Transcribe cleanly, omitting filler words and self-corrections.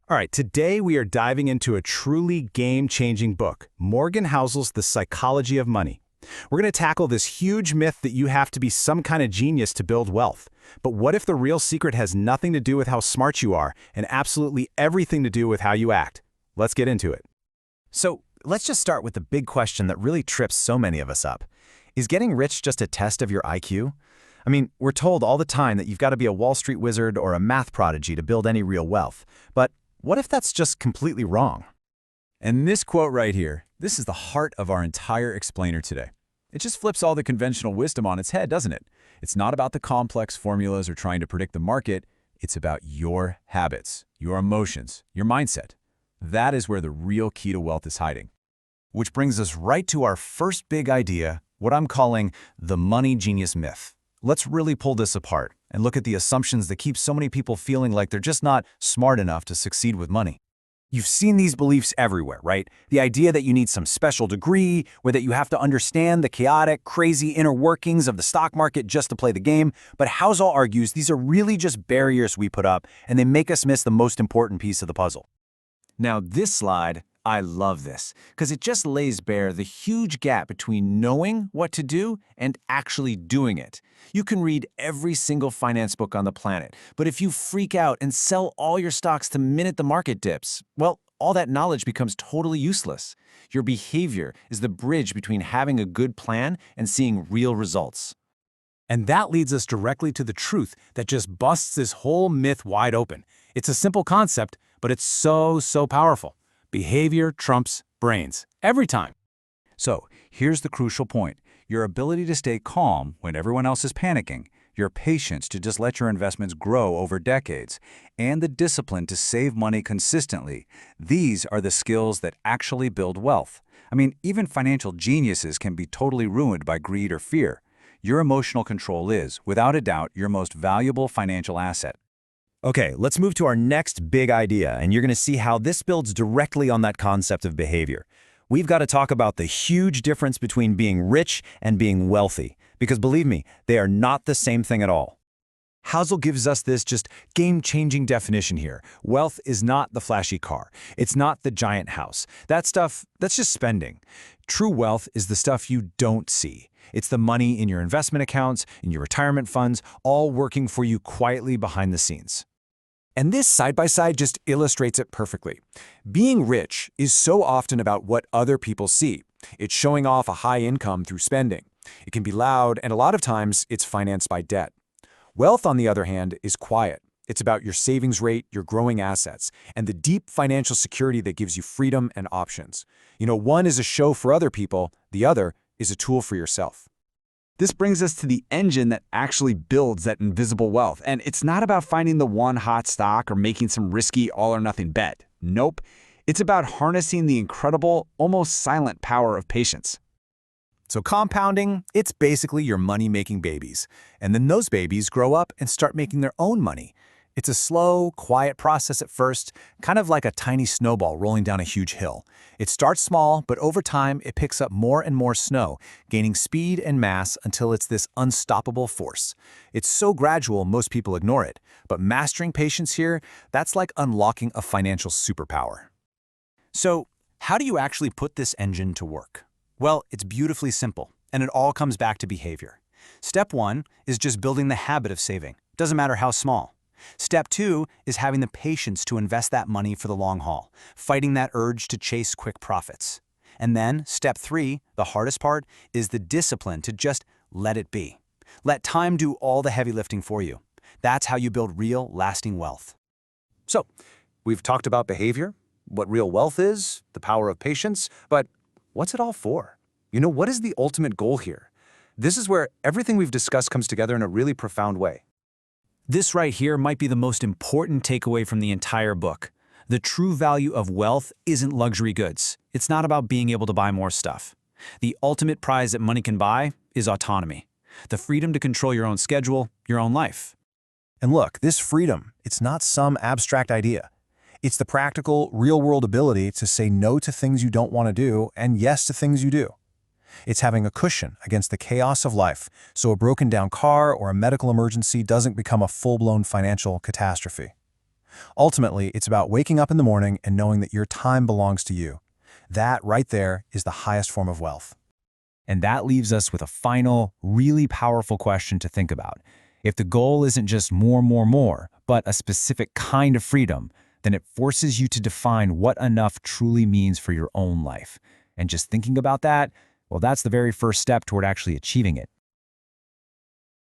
All right, today we are diving into a truly game-changing book, Morgan Housel's The Psychology of Money. We're going to tackle this huge myth that you have to be some kind of genius to build wealth. But what if the real secret has nothing to do with how smart you are and absolutely everything to do with how you act? Let's get into it. So let's just start with the big question that really trips so many of us up. Is getting rich just a test of your IQ? I mean, we're told all the time that you've got to be a Wall Street wizard or a math prodigy to build any real wealth. But what if that's just completely wrong? And this quote right here, this is the heart of our entire explainer today. It just flips all the conventional wisdom on its head, doesn't it? It's not about the complex formulas or trying to predict the market. It's about your habits, your emotions, your mindset. That is where the real key to wealth is hiding. Which brings us right to our first big idea, what I'm calling the money genius myth. Let's really pull this apart and look at the assumptions that keep so many people feeling like they're just not smart enough to succeed with money. You've seen these beliefs everywhere, right? The idea that you need some special degree, or that you have to understand the chaotic, crazy inner workings of the stock market just to play the game. But Housel argues these are really just barriers we put up, and they make us miss the most important piece of the puzzle. Now, this slide, I love this, because it just lays bare the huge gap between knowing what to do and actually doing it. You can read every single finance book on the planet, but if you freak out and sell all your stocks the minute the market dips, well, all that knowledge becomes totally useless. Your behavior is the bridge between having a good plan and seeing real results. And that leads us directly to the truth that just busts this whole myth wide open. It's a simple concept, but it's so powerful. Behavior trumps brains, every time. So here's the crucial point. Your ability to stay calm when everyone else is panicking, your patience to just let your investments grow over decades, and the discipline to save money consistently. These are the skills that actually build wealth. I mean, even financial geniuses can be totally ruined by greed or fear. Your emotional control is, without a doubt, your most valuable financial asset. Okay, let's move to our next big idea, and you're going to see how this builds directly on that concept of behavior. We've got to talk about the huge difference between being rich and being wealthy, because believe me, they are not the same thing at all. Housel gives us this just game-changing definition here. Wealth is not the flashy car. It's not the giant house. That stuff, that's just spending. True wealth is the stuff you don't see. It's the money in your investment accounts, in your retirement funds, all working for you quietly behind the scenes. And this side-by-side just illustrates it perfectly. Being rich is so often about what other people see. It's showing off a high income through spending. It can be loud, and a lot of times it's financed by debt. Wealth, on the other hand, is quiet. It's about your savings rate, your growing assets, and the deep financial security that gives you freedom and options. You know, one is a show for other people, the other is a tool for yourself. This brings us to the engine that actually builds that invisible wealth. And it's not about finding the one hot stock or making some risky all-or-nothing bet. Nope. It's about harnessing the incredible, almost silent power of patience. So compounding, it's basically your money-making babies. And then those babies grow up and start making their own money. It's a slow, quiet process at first, kind of like a tiny snowball rolling down a huge hill. It starts small, but over time it picks up more and more snow, gaining speed and mass until it's this unstoppable force. It's so gradual most people ignore it, but mastering patience here, that's like unlocking a financial superpower. So, how do you actually put this engine to work? Well, it's beautifully simple, and it all comes back to behavior. Step 1 is just building the habit of saving. Doesn't matter how small. Step 2 is having the patience to invest that money for the long haul, fighting that urge to chase quick profits. And then, step 3, the hardest part, is the discipline to just let it be. Let time do all the heavy lifting for you. That's how you build real, lasting wealth. So, we've talked about behavior, what real wealth is, the power of patience, but what's it all for? You know, what is the ultimate goal here? This is where everything we've discussed comes together in a really profound way. This right here might be the most important takeaway from the entire book. The true value of wealth isn't luxury goods. It's not about being able to buy more stuff. The ultimate prize that money can buy is autonomy. The freedom to control your own schedule, your own life. And look, this freedom, it's not some abstract idea. It's the practical, real-world ability to say no to things you don't want to do and yes to things you do. It's having a cushion against the chaos of life, so a broken-down car or a medical emergency doesn't become a full-blown financial catastrophe. Ultimately, it's about waking up in the morning and knowing that your time belongs to you. That right there is the highest form of wealth. And that leaves us with a final, really powerful question to think about. If the goal isn't just more, but a specific kind of freedom, then it forces you to define what enough truly means for your own life. And just thinking about that, well, that's the very first step toward actually achieving it.